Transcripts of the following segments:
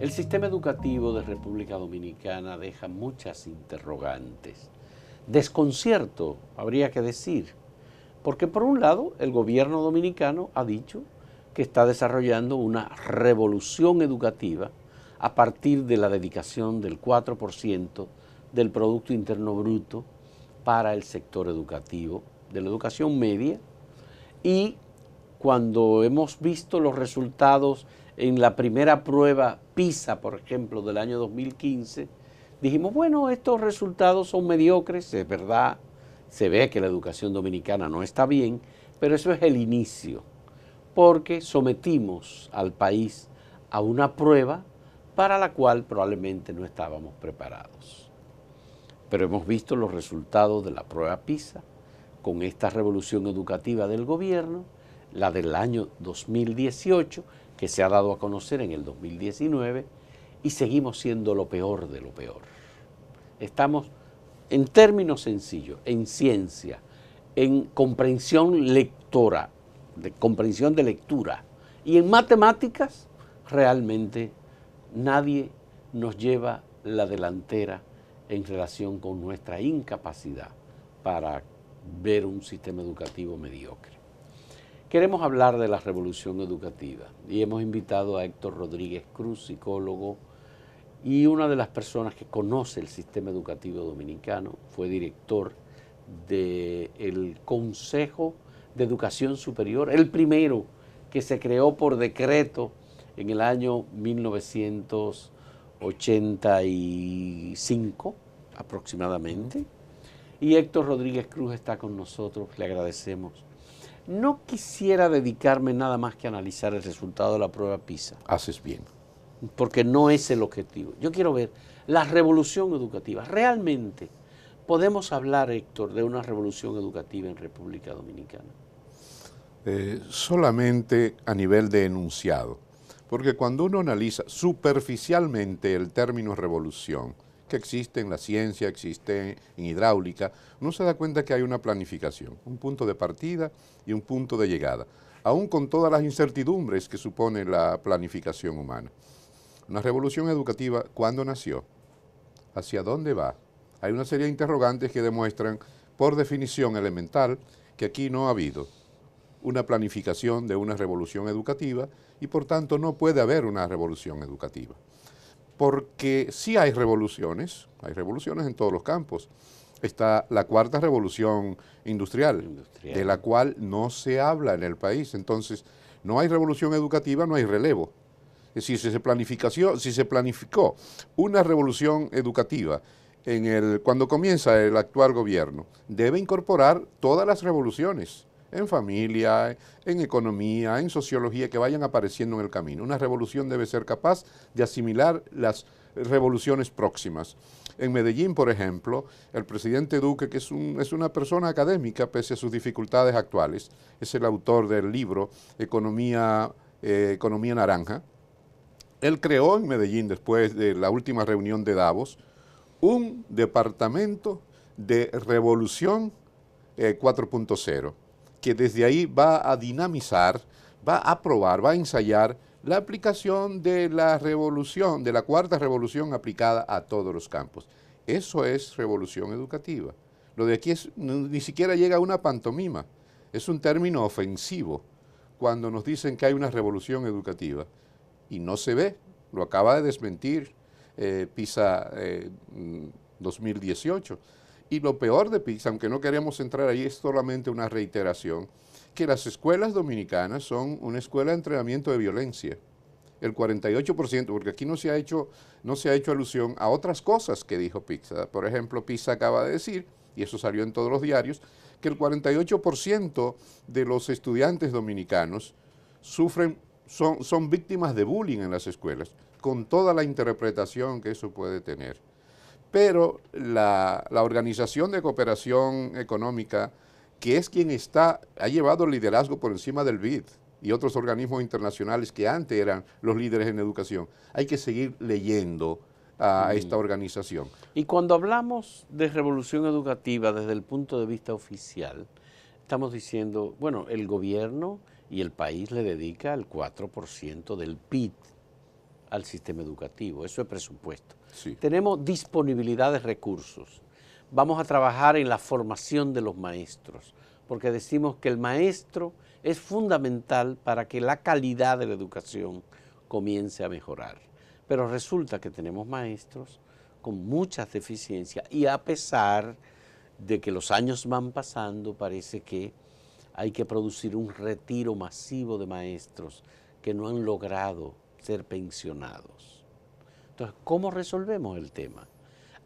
El sistema educativo de República Dominicana deja muchas interrogantes. Desconcierto, habría que decir, porque por un lado el gobierno dominicano ha dicho que está desarrollando una revolución educativa a partir de la dedicación del 4% del Producto Interno Bruto para el sector educativo, de la educación media, y cuando hemos visto los resultados en la primera prueba PISA, por ejemplo, del año 2015, dijimos, bueno, estos resultados son mediocres, es verdad, se ve que la educación dominicana no está bien, pero eso es el inicio, porque sometimos al país a una prueba para la cual probablemente no estábamos preparados. Pero hemos visto los resultados de la prueba PISA con esta revolución educativa del gobierno, la del año 2018, que se ha dado a conocer en el 2019, y seguimos siendo lo peor de lo peor. Estamos, en términos sencillos, en ciencia, en comprensión lectora, de comprensión de lectura, y en matemáticas, realmente nadie nos lleva la delantera en relación con nuestra incapacidad para ver un sistema educativo mediocre. Queremos hablar de la revolución educativa y hemos invitado a Héctor Rodríguez Cruz, psicólogo y una de las personas que conoce el sistema educativo dominicano, fue director del Consejo de Educación Superior, el primero que se creó por decreto en el año 1985 aproximadamente. Y Héctor Rodríguez Cruz está con nosotros, le agradecemos. No quisiera dedicarme nada más que a analizar el resultado de la prueba PISA. Haces bien. Porque no es el objetivo. Yo quiero ver la revolución educativa. ¿Realmente podemos hablar, Héctor, de una revolución educativa en República Dominicana? Solamente a nivel de enunciado. Porque cuando uno analiza superficialmente el término revolución, que existe en la ciencia, existe en hidráulica, uno se da cuenta que hay una planificación, un punto de partida y un punto de llegada, aún con todas las incertidumbres que supone la planificación humana. Una revolución educativa, ¿cuándo nació? ¿Hacia dónde va? Hay una serie de interrogantes que demuestran, por definición elemental, que aquí no ha habido una planificación de una revolución educativa y por tanto no puede haber una revolución educativa. Porque sí hay revoluciones en todos los campos. Está la cuarta revolución industrial, de la cual no se habla en el país. Entonces, no hay revolución educativa, no hay relevo. Es decir, si se planificó una revolución educativa cuando comienza el actual gobierno, debe incorporar todas las revoluciones en familia, en economía, en sociología, que vayan apareciendo en el camino. Una revolución debe ser capaz de asimilar las revoluciones próximas. En Medellín, por ejemplo, el presidente Duque, que es una persona académica pese a sus dificultades actuales, es el autor del libro Economía Naranja. Él creó en Medellín, después de la última reunión de Davos, un departamento de revolución 4.0, que desde ahí va a dinamizar, va a probar, va a ensayar la aplicación de la revolución, de la cuarta revolución aplicada a todos los campos. Eso es revolución educativa. Lo de aquí ni siquiera llega a una pantomima, es un término ofensivo cuando nos dicen que hay una revolución educativa y no se ve, lo acaba de desmentir PISA 2018. Y lo peor de PISA, aunque no queremos entrar ahí, es solamente una reiteración, que las escuelas dominicanas son una escuela de entrenamiento de violencia. El 48%, porque aquí no se ha hecho alusión a otras cosas que dijo PISA. Por ejemplo, PISA acaba de decir, y eso salió en todos los diarios, que el 48% de los estudiantes dominicanos son víctimas de bullying en las escuelas, con toda la interpretación que eso puede tener. Pero la Organización de Cooperación Económica, que es quien ha llevado el liderazgo por encima del BID y otros organismos internacionales que antes eran los líderes en educación, hay que seguir leyendo a esta organización. Y cuando hablamos de revolución educativa desde el punto de vista oficial, estamos diciendo, bueno, el gobierno y el país le dedica el 4% del PIB al sistema educativo, eso es presupuesto. Sí. Tenemos disponibilidad de recursos. Vamos a trabajar en la formación de los maestros, porque decimos que el maestro es fundamental para que la calidad de la educación comience a mejorar. Pero resulta que tenemos maestros con muchas deficiencias y a pesar de que los años van pasando, parece que hay que producir un retiro masivo de maestros que no han logrado ser pensionados. Entonces, ¿cómo resolvemos el tema?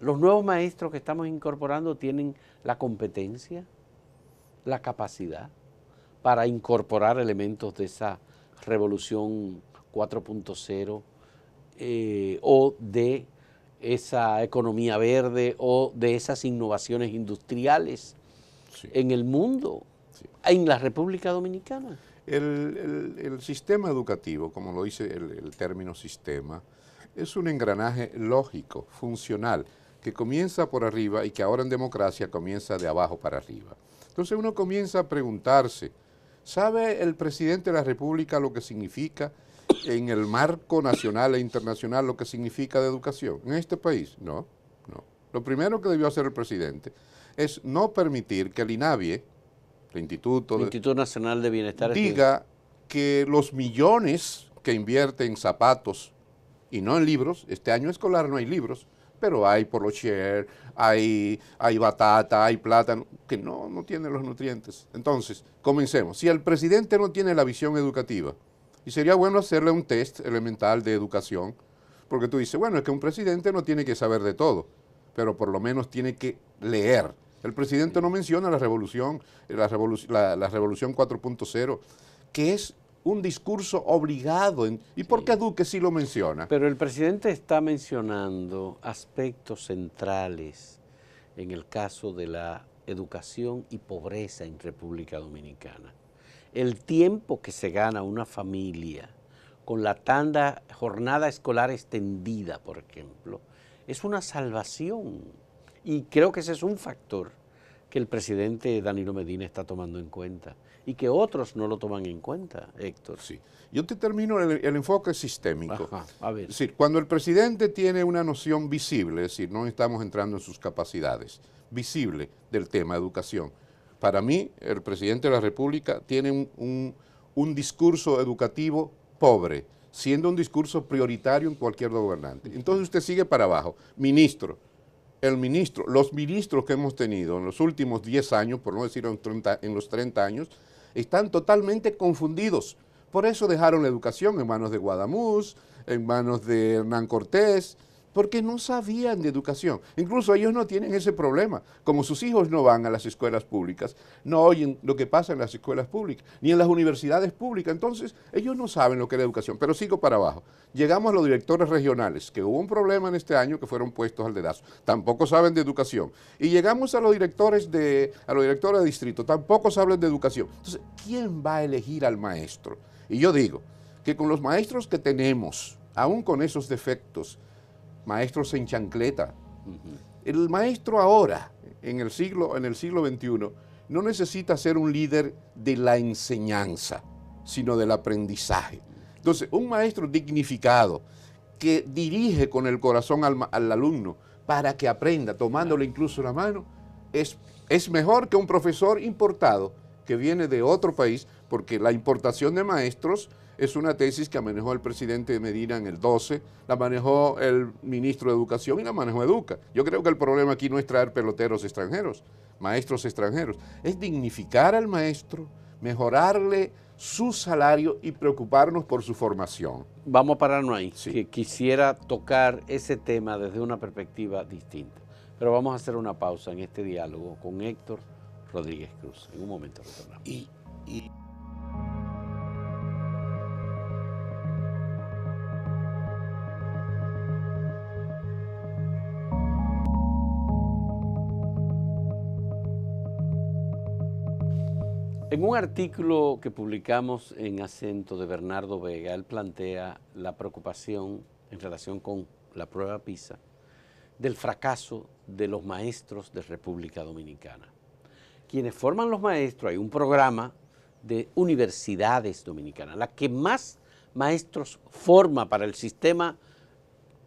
Los nuevos maestros que estamos incorporando tienen la competencia, la capacidad para incorporar elementos de esa revolución 4.0 o de esa economía verde o de esas innovaciones industriales en el mundo, en la República Dominicana. El sistema educativo, como lo dice el término sistema, es un engranaje lógico, funcional, que comienza por arriba y que ahora en democracia comienza de abajo para arriba. Entonces uno comienza a preguntarse, ¿sabe el presidente de la República lo que significa en el marco nacional e internacional lo que significa de educación en este país? No, no. Lo primero que debió hacer el presidente es no permitir que el INAVIE, el Instituto Nacional de Bienestar, diga que los millones que invierte en zapatos y no en libros, este año escolar no hay libros, pero hay polocher, hay batata, hay plátano, que no tienen los nutrientes. Entonces, comencemos. Si el presidente no tiene la visión educativa, y sería bueno hacerle un test elemental de educación, porque tú dices, bueno, es que un presidente no tiene que saber de todo, pero por lo menos tiene que leer. El presidente no menciona la revolución 4.0, que es un discurso obligado. ¿Y por qué Duque sí lo menciona? Pero el presidente está mencionando aspectos centrales en el caso de la educación y pobreza en República Dominicana. El tiempo que se gana una familia con la jornada escolar extendida, por ejemplo, es una salvación. Y creo que ese es un factor que el presidente Danilo Medina está tomando en cuenta y que otros no lo toman en cuenta, Héctor. Sí. Yo te termino el enfoque sistémico. Ajá, a ver. Es decir, cuando el presidente tiene una noción visible, es decir, no estamos entrando en sus capacidades, visible del tema educación. Para mí, el presidente de la República tiene un discurso educativo pobre, siendo un discurso prioritario en cualquier gobernante. Entonces usted sigue para abajo. Ministro, los ministros que hemos tenido en los últimos 10 años, por no decir en los 30 años, están totalmente confundidos. Por eso dejaron la educación en manos de Guadamuz, en manos de Hernán Cortés, porque no sabían de educación. Incluso ellos no tienen ese problema. Como sus hijos no van a las escuelas públicas, no oyen lo que pasa en las escuelas públicas, ni en las universidades públicas. Entonces, ellos no saben lo que es la educación. Pero sigo para abajo. Llegamos a los directores regionales, que hubo un problema en este año que fueron puestos al dedazo. Tampoco saben de educación. Y llegamos a los directores de distrito, tampoco saben de educación. Entonces, ¿quién va a elegir al maestro? Y yo digo que con los maestros que tenemos, aún con esos defectos, maestros en chancleta. El maestro ahora, en el siglo XXI, no necesita ser un líder de la enseñanza, sino del aprendizaje. Entonces, un maestro dignificado que dirige con el corazón al alumno para que aprenda, tomándole incluso la mano, es mejor que un profesor importado que viene de otro país, porque la importación de maestros es una tesis que manejó el presidente Medina en el 12, la manejó el ministro de Educación y la manejó Educa. Yo creo que el problema aquí no es traer peloteros extranjeros, maestros extranjeros, es dignificar al maestro, mejorarle su salario y preocuparnos por su formación. Vamos a pararnos ahí, Sí. que quisiera tocar ese tema desde una perspectiva distinta. Pero vamos a hacer una pausa en este diálogo con Héctor Rodríguez Cruz. En un momento retornamos. En un artículo que publicamos en Acento de Bernardo Vega, él plantea la preocupación en relación con la prueba PISA del fracaso de los maestros de República Dominicana. Quienes forman los maestros, hay un programa de universidades dominicanas, las que más maestros forma para el sistema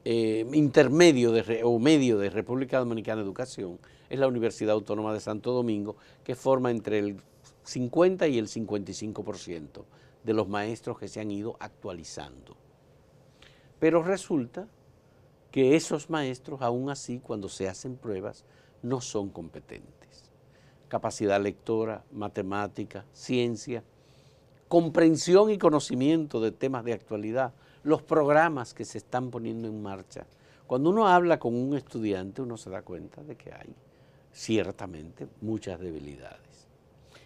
intermedio o medio de República Dominicana de Educación es la Universidad Autónoma de Santo Domingo, que forma entre el 50 y el 55% de los maestros que se han ido actualizando. Pero resulta que esos maestros, aún así, cuando se hacen pruebas, no son competentes. Capacidad lectora, matemática, ciencia, comprensión y conocimiento de temas de actualidad, los programas que se están poniendo en marcha. Cuando uno habla con un estudiante, uno se da cuenta de que hay ciertamente muchas debilidades.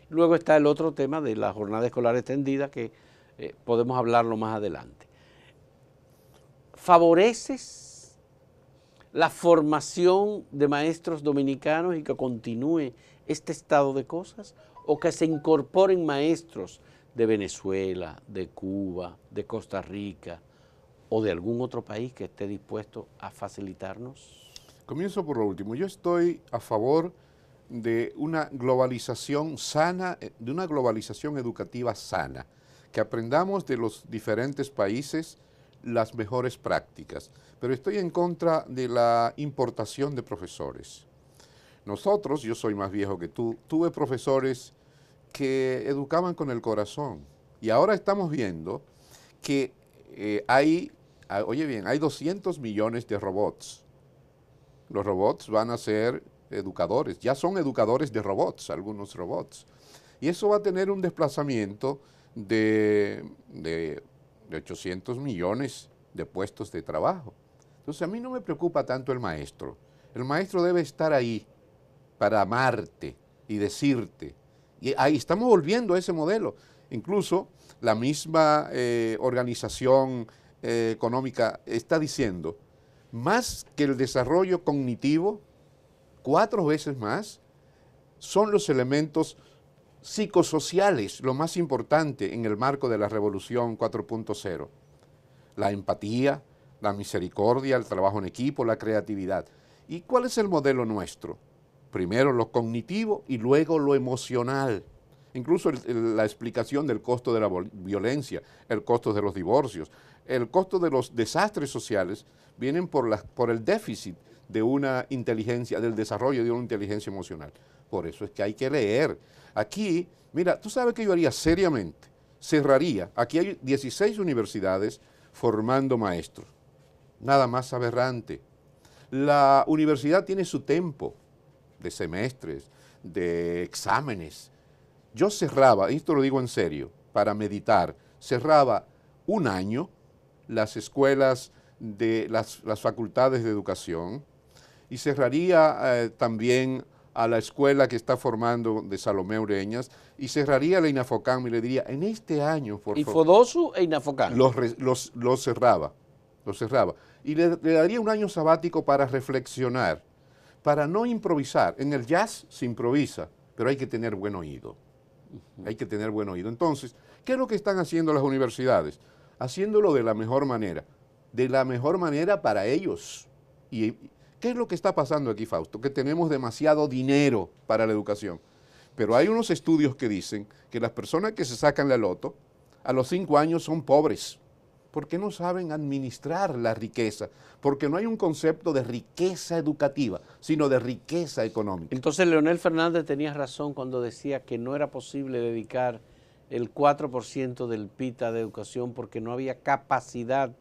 Luego está el otro tema de la jornada escolar extendida, que podemos hablarlo más adelante. ¿Favoreces la formación de maestros dominicanos y que continúe este estado de cosas? ¿O que se incorporen maestros de Venezuela, de Cuba, de Costa Rica o de algún otro país que esté dispuesto a facilitarnos? Comienzo por lo último. Yo estoy a favor de una globalización sana, de una globalización educativa sana, que aprendamos de los diferentes países las mejores prácticas, pero estoy en contra de la importación de profesores. Nosotros, yo soy más viejo que tú, tuve profesores que educaban con el corazón y ahora estamos viendo que oye bien, hay 200 millones de robots. Los robots van a ser educadores, ya son educadores de robots, algunos robots. Y eso va a tener un desplazamiento de 800 millones de puestos de trabajo. Entonces a mí no me preocupa tanto el maestro. El maestro debe estar ahí para amarte y decirte. Y ahí estamos volviendo a ese modelo. Incluso la misma organización económica está diciendo, más que el desarrollo cognitivo, 4 veces más, son los elementos psicosociales lo más importante en el marco de la Revolución 4.0. La empatía, la misericordia, el trabajo en equipo, la creatividad. ¿Y cuál es el modelo nuestro? Primero lo cognitivo y luego lo emocional. Incluso la explicación del costo de la violencia, el costo de los divorcios, el costo de los desastres sociales vienen por el déficit de una inteligencia, del desarrollo de una inteligencia emocional. Por eso es que hay que leer. Aquí, mira, tú sabes que yo haría seriamente, cerraría, aquí hay 16 universidades formando maestros, nada más aberrante. La universidad tiene su tiempo de semestres, de exámenes. Yo cerraba, y esto lo digo en serio, para meditar, cerraba un año las escuelas de las facultades de educación y cerraría también a la escuela que está formando de Salomé Ureñas y cerraría la INAFOCAM y le diría, en este año, por favor. ¿Y Fodosu e INAFOCAM? Los cerraba. Y le daría un año sabático para reflexionar, para no improvisar. En el jazz se improvisa, pero hay que tener buen oído. Hay que tener buen oído. Entonces, ¿qué es lo que están haciendo las universidades? Haciéndolo de la mejor manera para ellos. ¿Y qué es lo que está pasando aquí, Fausto? Que tenemos demasiado dinero para la educación. Pero hay unos estudios que dicen que las personas que se sacan la loto a los 5 años son pobres, porque no saben administrar la riqueza, porque no hay un concepto de riqueza educativa, sino de riqueza económica. Entonces Leonel Fernández tenía razón cuando decía que no era posible dedicar el 4% del PIB de educación porque no había capacidad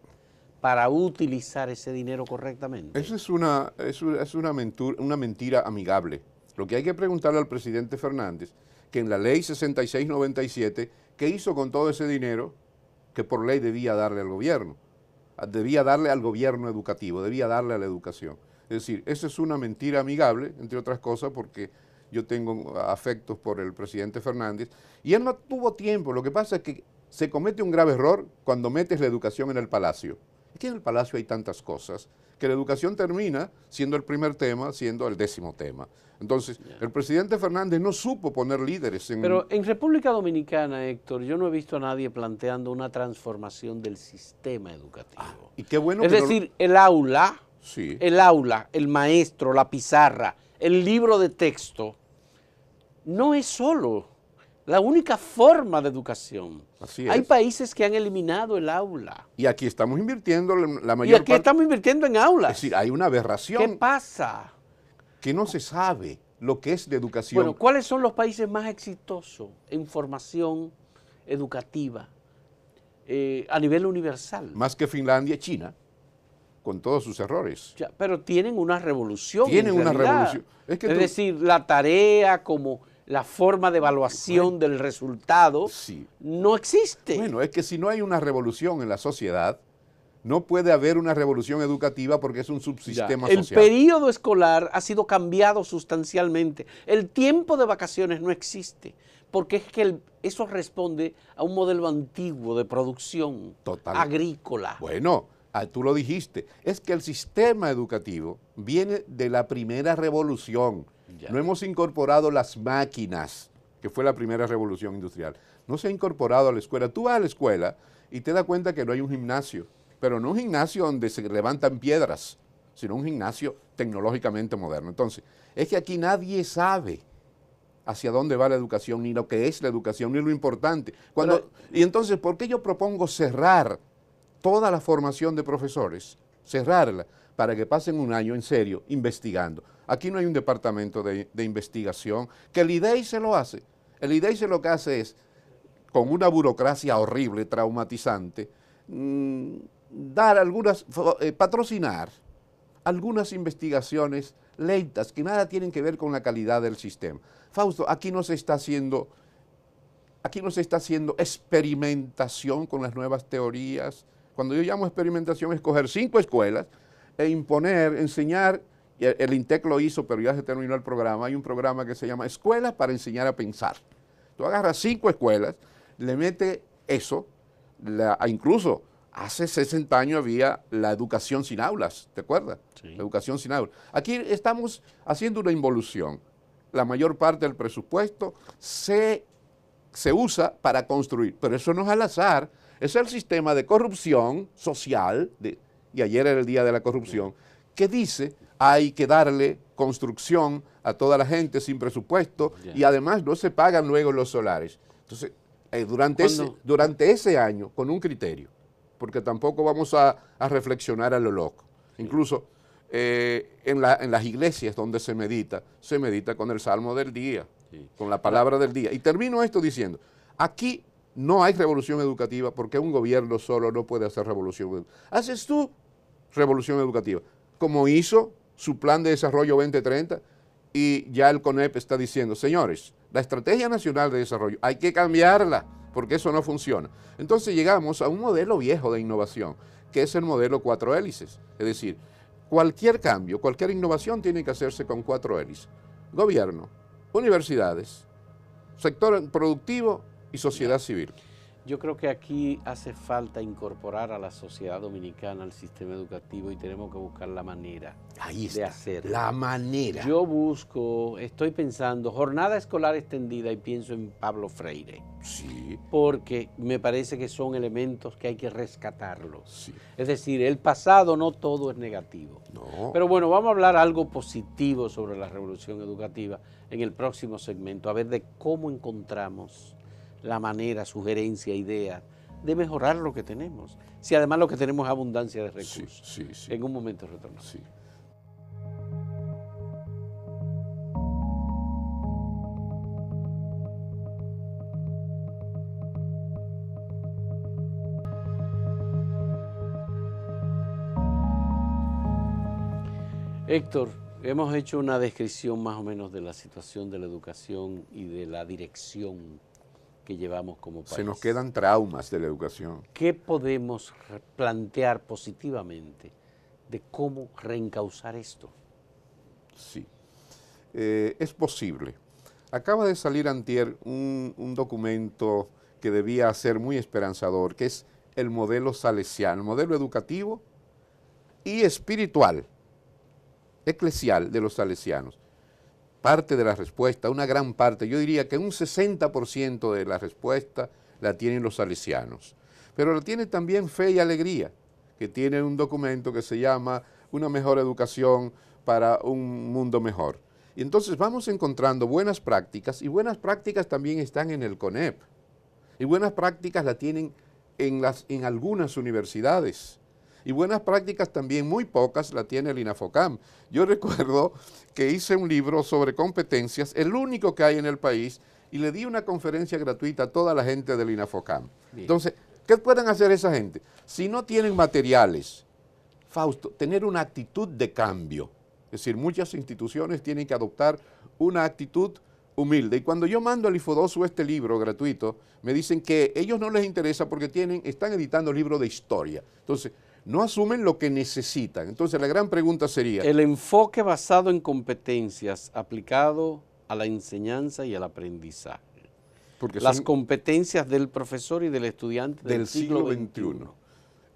para utilizar ese dinero correctamente. Eso es una mentira amigable. Lo que hay que preguntarle al presidente Fernández, que en la ley 6697, ¿qué hizo con todo ese dinero que por ley debía darle al gobierno? Debía darle al gobierno educativo, debía darle a la educación. Es decir, eso es una mentira amigable, entre otras cosas, porque yo tengo afectos por el presidente Fernández, y él no tuvo tiempo. Lo que pasa es que se comete un grave error cuando metes la educación en el palacio. Es que en el palacio hay tantas cosas que la educación termina siendo el primer tema, siendo el 10º tema. Entonces, el presidente Fernández no supo poner líderes en... Pero en República Dominicana, Héctor, yo no he visto a nadie planteando una transformación del sistema educativo. Y qué bueno es decir, el aula, sí, el maestro, la pizarra, el libro de texto, no es solo La única forma de educación. Así Hay es. países que han eliminado el aula. Y aquí estamos invirtiendo la Y mayor aquí parte. estamos invirtiendo en aulas. Es decir, hay una ¿Qué aberración pasa? que no se sabe lo que es de educación. Bueno, ¿cuáles son los países más exitosos en formación educativa a nivel universal? Más que Finlandia, China, con todos sus errores. Ya, pero tienen una revolución. Tienen en una realidad. revolución. Es que tú- decir, la tarea como la forma de evaluación del resultado Sí. no existe. Bueno, es que si no hay una revolución en la sociedad, no puede haber una revolución educativa porque es un Ya, subsistema el social. periodo escolar ha sido cambiado sustancialmente. El tiempo de vacaciones no existe, porque es que eso responde a un modelo antiguo de producción Total. agrícola. Bueno, tú lo dijiste, es que el sistema educativo viene de la primera revolución. Ya. No hemos incorporado las máquinas, que fue la primera revolución industrial. No se ha incorporado a la escuela. Tú vas a la escuela y te das cuenta que no hay un gimnasio, pero no un gimnasio donde se levantan piedras, sino un gimnasio tecnológicamente moderno. Entonces, es que aquí nadie sabe hacia dónde va la educación, ni lo que es la educación, ni lo importante. Y entonces, ¿por qué yo propongo cerrar toda la formación de profesores, cerrarla, para que pasen un año en serio investigando? Aquí no hay un departamento de investigación, que el IDEI se lo hace. El IDEI lo que hace es, con una burocracia horrible, traumatizante, patrocinar algunas investigaciones lentas que nada tienen que ver con la calidad del sistema. Fausto, aquí no se está haciendo experimentación con las nuevas teorías. Cuando yo llamo experimentación es coger 5 escuelas e imponer, enseñar, y el INTEC lo hizo, pero ya se terminó el programa. Hay un programa que se llama Escuelas para enseñar a pensar. Tú agarras 5 escuelas, le metes eso, incluso hace 60 años había la educación sin aulas, ¿te acuerdas? Sí. La educación sin aulas. Aquí estamos haciendo una involución. La mayor parte del presupuesto se usa para construir, pero eso no es al azar, es el sistema de corrupción social, y ayer era el día de la corrupción, que dice hay que darle construcción a toda la gente sin presupuesto y además no se pagan luego los solares. Entonces, durante ese año, con un criterio, porque tampoco vamos a reflexionar a lo loco. Sí. Incluso en las iglesias donde se medita con el salmo del día, sí, con la palabra del día. Y termino esto diciendo, aquí no hay revolución educativa porque un gobierno solo no puede hacer revolución educativa. Haces tú revolución educativa, como hizo su plan de desarrollo 2030, y ya el CONEP está diciendo, señores, la Estrategia Nacional de Desarrollo hay que cambiarla, porque eso no funciona. Entonces llegamos a un modelo viejo de innovación, que es el modelo 4 hélices. Es decir, cualquier cambio, cualquier innovación tiene que hacerse con 4 hélices. Gobierno, universidades, sector productivo y sociedad civil. Yo creo que aquí hace falta incorporar a la sociedad dominicana al sistema educativo y tenemos que buscar la manera de hacerlo. La manera. Estoy pensando, jornada escolar extendida y pienso en Pablo Freire. Sí. Porque me parece que son elementos que hay que rescatarlos. Sí. Es decir, el pasado no todo es negativo. No. Pero bueno, vamos a hablar algo positivo sobre la revolución educativa en el próximo segmento, a ver de cómo encontramos la manera, sugerencia, idea de mejorar lo que tenemos. Si además lo que tenemos es abundancia de recursos. Sí. En un momento retornamos. Sí. Héctor, hemos hecho una descripción más o menos de la situación de la educación y de la dirección que llevamos como país. Se nos quedan traumas de la educación. ¿Qué podemos plantear positivamente de cómo reencauzar esto? Sí, es posible. Acaba de salir antier un documento que debía ser muy esperanzador, que es el modelo salesiano, el modelo educativo y espiritual, eclesial de los salesianos. Parte de la respuesta, una gran parte, yo diría que un 60% de la respuesta la tienen los salesianos. Pero la tiene también Fe y Alegría, que tiene un documento que se llama Una mejor educación para un mundo mejor. Y entonces vamos encontrando buenas prácticas, y buenas prácticas también están en el CONEP. Y buenas prácticas la tienen en algunas universidades. Y buenas prácticas también, muy pocas, la tiene el INAFOCAM. Yo recuerdo que hice un libro sobre competencias, el único que hay en el país, y le di una conferencia gratuita a toda la gente del INAFOCAM. Bien. Entonces, ¿qué pueden hacer esa gente? Si no tienen materiales, Fausto, tener una actitud de cambio. Es decir, muchas instituciones tienen que adoptar una actitud humilde. Y cuando yo mando al IFODOSU este libro gratuito, me dicen que a ellos no les interesa porque están editando libros de historia. Entonces, no asumen lo que necesitan. Entonces, la gran pregunta sería... El enfoque basado en competencias aplicado a la enseñanza y al aprendizaje. Porque las competencias del profesor y del estudiante del siglo XXI.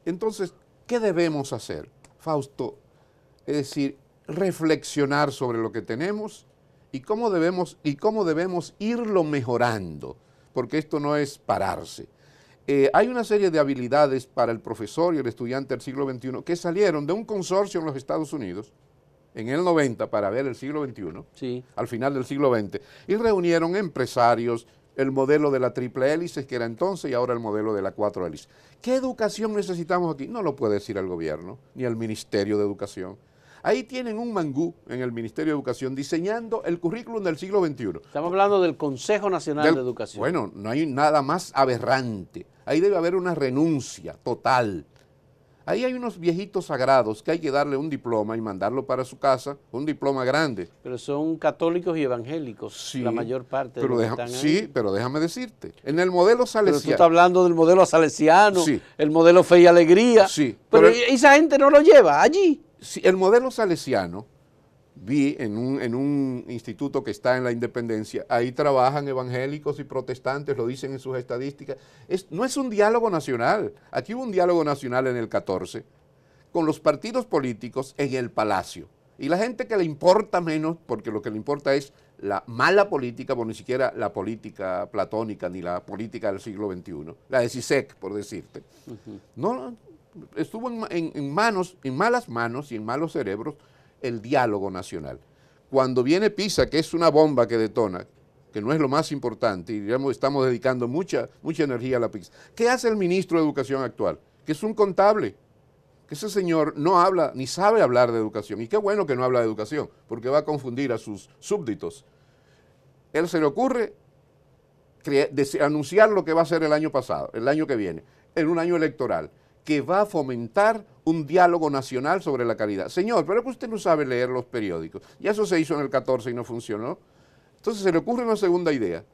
Entonces, ¿qué debemos hacer, Fausto? Es decir, reflexionar sobre lo que tenemos y cómo debemos irlo mejorando, porque esto no es pararse. Hay una serie de habilidades para el profesor y el estudiante del siglo XXI que salieron de un consorcio en los Estados Unidos en el 90 para ver el siglo XXI, sí, al final del siglo XX, y reunieron empresarios, el modelo de la triple hélice que era entonces y ahora el modelo de la cuatro hélices. ¿Qué educación necesitamos aquí? No lo puede decir el gobierno ni el Ministerio de Educación. Ahí tienen un mangú en el Ministerio de Educación diseñando el currículum del siglo XXI. Estamos hablando del Consejo Nacional de Educación. Bueno, no hay nada más aberrante. Ahí debe haber una renuncia total. Ahí hay unos viejitos sagrados que hay que darle un diploma y mandarlo para su casa, un diploma grande. Pero son católicos y evangélicos, sí, la mayor parte de los que están ahí. Sí, pero déjame decirte, en el modelo salesiano... Pero tú estás hablando del modelo salesiano, sí, el modelo Fe y Alegría, sí, pero esa gente no lo lleva allí. Sí, el modelo salesiano, vi en un instituto que está en la Independencia, ahí trabajan evangélicos y protestantes, lo dicen en sus estadísticas. No es un diálogo nacional. Aquí hubo un diálogo nacional en el 14 con los partidos políticos en el Palacio. Y la gente que le importa menos, porque lo que le importa es la mala política, bueno, ni siquiera la política platónica ni la política del siglo XXI, la de CISEC, por decirte, no estuvo en malas manos y en malos cerebros el diálogo nacional. Cuando viene PISA, que es una bomba que detona, que no es lo más importante, y digamos, estamos dedicando mucha energía a la PISA, ¿qué hace el ministro de Educación actual? Que es un contable, que ese señor no habla, ni sabe hablar de educación, y qué bueno que no habla de educación, porque va a confundir a sus súbditos. Él se le ocurre anunciar lo que va a hacer el año pasado, el año que viene, en un año electoral, que va a fomentar un diálogo nacional sobre la calidad. Señor, pero es que usted no sabe leer los periódicos. Ya eso se hizo en el 14 y no funcionó. Entonces se le ocurre una segunda idea,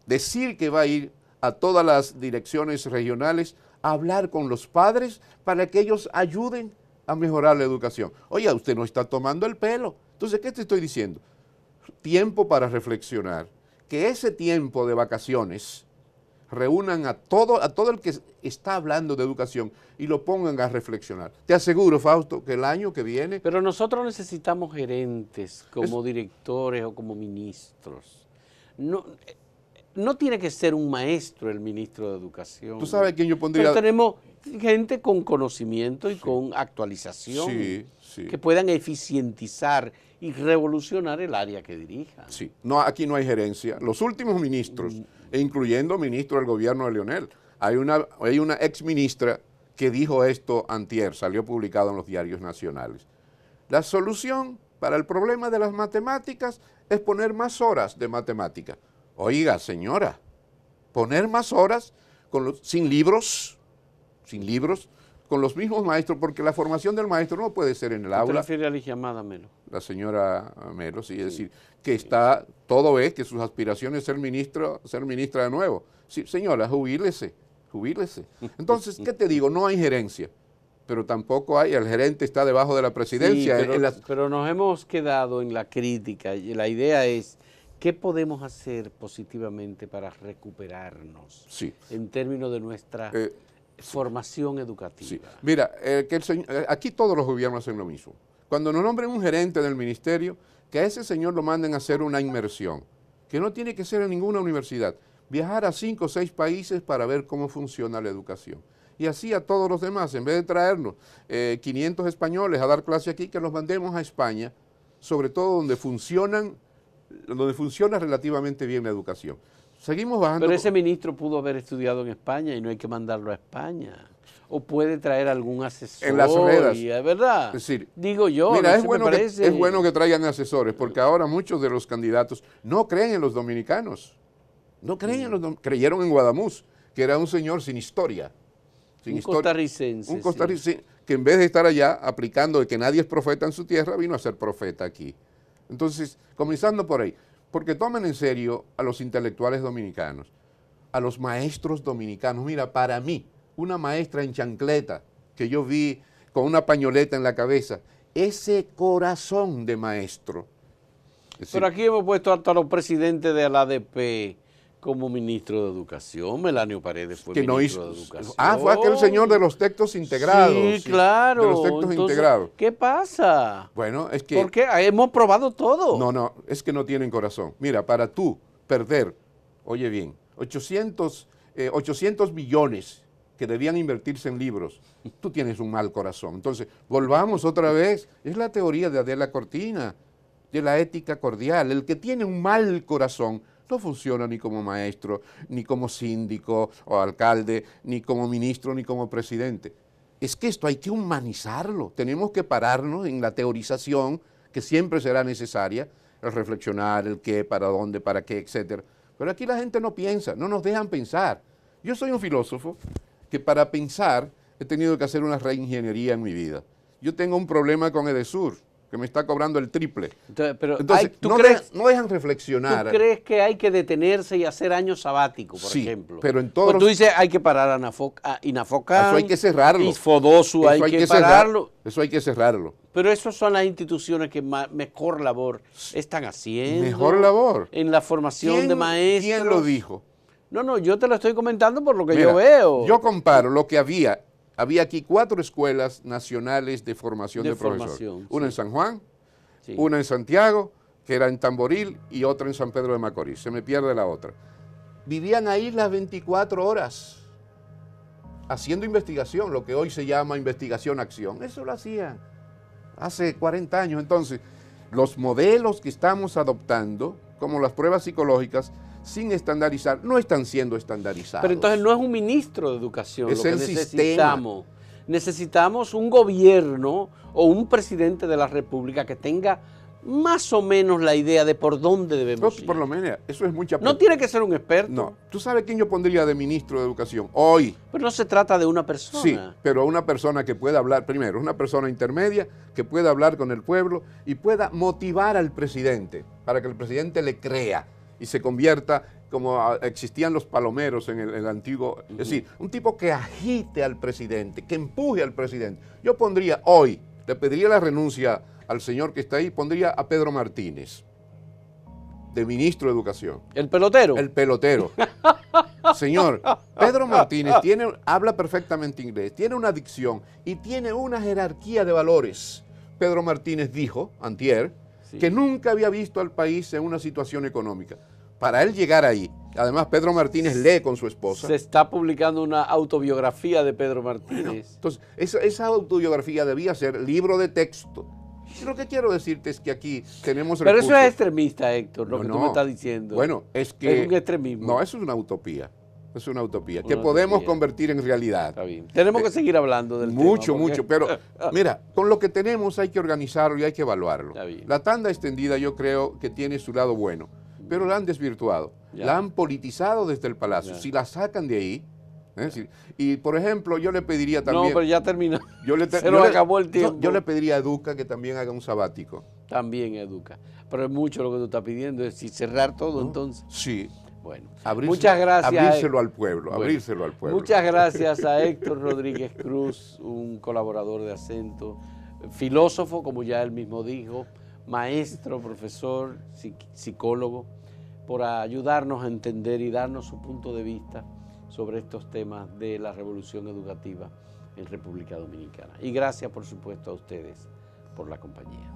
decir que va a ir a todas las direcciones regionales a hablar con los padres para que ellos ayuden a mejorar la educación. Oiga, usted no está tomando el pelo. Entonces, ¿qué te estoy diciendo? Tiempo para reflexionar. Que ese tiempo de vacaciones reúnan a todo el que está hablando de educación y lo pongan a reflexionar. Te aseguro, Fausto, que el año que viene... Pero nosotros necesitamos gerentes como directores o como ministros. No tiene que ser un maestro el ministro de Educación. ¿Tú sabes quién yo pondría? Pero tenemos gente con conocimiento y con actualización que puedan eficientizar y revolucionar el área que dirijan. Sí, no, aquí no hay gerencia. Los últimos ministros, incluyendo ministro del gobierno de Leonel, hay una ex ministra que dijo esto antier, salió publicado en los diarios nacionales. La solución para el problema de las matemáticas es poner más horas de matemática. Oiga, señora, poner más horas sin libros, con los mismos maestros, porque la formación del maestro no puede ser en el aula. ¿Usted refiere a Ligia Amada Melo? La señora Melo, sí, es decir, que está, todo es que sus aspiraciones es ser ministra de nuevo. Sí, señora, jubílese. Entonces, ¿qué te digo? No hay gerencia, pero tampoco el gerente está debajo de la presidencia. Sí, pero nos hemos quedado en la crítica y la idea es, ¿qué podemos hacer positivamente para recuperarnos en términos de nuestra formación educativa? Sí. Mira, aquí todos los gobiernos hacen lo mismo. Cuando nos nombren un gerente del ministerio, que a ese señor lo manden a hacer una inmersión, que no tiene que ser en ninguna universidad, viajar a 5 o 6 países para ver cómo funciona la educación. Y así a todos los demás, en vez de traernos 500 españoles a dar clase aquí, que los mandemos a España sobre todo donde funciona relativamente bien la educación. Seguimos bajando. Pero ese ministro pudo haber estudiado en España y no hay que mandarlo a España. O puede traer algún asesor. En las ruedas. ¿Es verdad? Es decir, digo yo, mira, no es sé, bueno, me parece. es bueno que traigan asesores, porque ahora muchos de los candidatos no creen en los dominicanos. No creen en los dominicanos. Creyeron en Guadamuz, que era un señor sin historia. Un costarricense. Un costarricense que en vez de estar allá aplicando de que nadie es profeta en su tierra, vino a ser profeta aquí. Entonces, comenzando por ahí, porque tomen en serio a los intelectuales dominicanos, a los maestros dominicanos. Mira, para mí, una maestra en chancleta que yo vi con una pañoleta en la cabeza, ese corazón de maestro. Es decir, pero aquí hemos puesto hasta los presidentes de la ADP como ministro de Educación. Melanio Paredes fue ministro de Educación. Ah, fue aquel señor de los textos integrados. Sí, claro. De los textos integrados. ¿Qué pasa? Bueno, es que... Porque hemos probado todo. No, es que no tienen corazón. Mira, para tú perder, oye bien, 800 millones que debían invertirse en libros, tú tienes un mal corazón. Entonces, volvamos otra vez. Es la teoría de Adela Cortina, de la ética cordial. El que tiene un mal corazón no funciona ni como maestro, ni como síndico o alcalde, ni como ministro, ni como presidente. Es que esto hay que humanizarlo. Tenemos que pararnos en la teorización, que siempre será necesaria, el reflexionar, el qué, para dónde, para qué, etc. Pero aquí la gente no piensa, no nos dejan pensar. Yo soy un filósofo que para pensar he tenido que hacer una reingeniería en mi vida. Yo tengo un problema con Edesur, que me está cobrando el triple. Entonces, no dejan reflexionar. ¿Tú crees que hay que detenerse y hacer años sabáticos, por ejemplo? Pero en todos tú dices hay que parar a Inafocán. Eso hay que cerrarlo. Isfodosu hay que pararlo. Eso hay que cerrarlo. Pero esas son las instituciones que mejor labor están haciendo. Mejor labor. En la formación de maestros. ¿Quién lo dijo? No, yo te lo estoy comentando por lo que yo veo. Yo comparo lo que había aquí 4 escuelas nacionales de formación de profesores. Una en San Juan, una en Santiago, que era en Tamboril, y otra en San Pedro de Macorís. Se me pierde la otra. Vivían ahí las 24 horas haciendo investigación, lo que hoy se llama investigación-acción. Eso lo hacían hace 40 años. Entonces, los modelos que estamos adoptando, como las pruebas psicológicas, sin estandarizar, no están siendo estandarizados. Pero entonces no es un ministro de educación es lo que el necesitamos. Sistema. Necesitamos un gobierno o un presidente de la República que tenga más o menos la idea de por dónde debemos ir. Por lo menos, eso es mucha... No tiene que ser un experto. No. ¿Tú sabes quién yo pondría de ministro de Educación hoy? Pero no se trata de una persona. Sí, pero una persona que pueda hablar, primero, una persona intermedia que pueda hablar con el pueblo y pueda motivar al presidente para que el presidente le crea y se convierta como existían los palomeros en el antiguo, es decir, un tipo que agite al presidente, que empuje al presidente. Yo pondría hoy, le pediría la renuncia al señor que está ahí, pondría a Pedro Martínez, de ministro de Educación. ¿El pelotero? El pelotero. Señor, Pedro Martínez habla perfectamente inglés, tiene una dicción y tiene una jerarquía de valores. Pedro Martínez dijo, antier, que nunca había visto al país en una situación económica. Para él llegar ahí, además Pedro Martínez lee con su esposa. Se está publicando una autobiografía de Pedro Martínez. Bueno, entonces, esa autobiografía debía ser libro de texto. Y lo que quiero decirte es que aquí tenemos Pero recursos. eso es extremista, Héctor, lo que tú me estás diciendo. Bueno, es que... Es un extremismo. No, eso es una utopía. Es una utopía que podemos convertir en realidad. Está bien. Tenemos que seguir hablando del tema. Mucho, pero mira, con lo que tenemos hay que organizarlo y hay que evaluarlo. Está bien. La tanda extendida yo creo que tiene su lado bueno, pero la han desvirtuado, la han politizado desde el Palacio. Si la sacan de ahí, y por ejemplo yo le pediría también... No, pero ya terminó. Se nos acabó el tiempo. Yo le pediría a Educa que también haga un sabático. También Educa. Pero es mucho lo que tú estás pidiendo, es decir, cerrar todo entonces. Sí. Bueno, muchas gracias. Abrírselo al pueblo, abrírselo al pueblo. Muchas gracias a Héctor Rodríguez Cruz, un colaborador de Acento, filósofo, como ya él mismo dijo, maestro, profesor, psicólogo, por ayudarnos a entender y darnos su punto de vista sobre estos temas de la revolución educativa en República Dominicana. Y gracias, por supuesto, a ustedes por la compañía.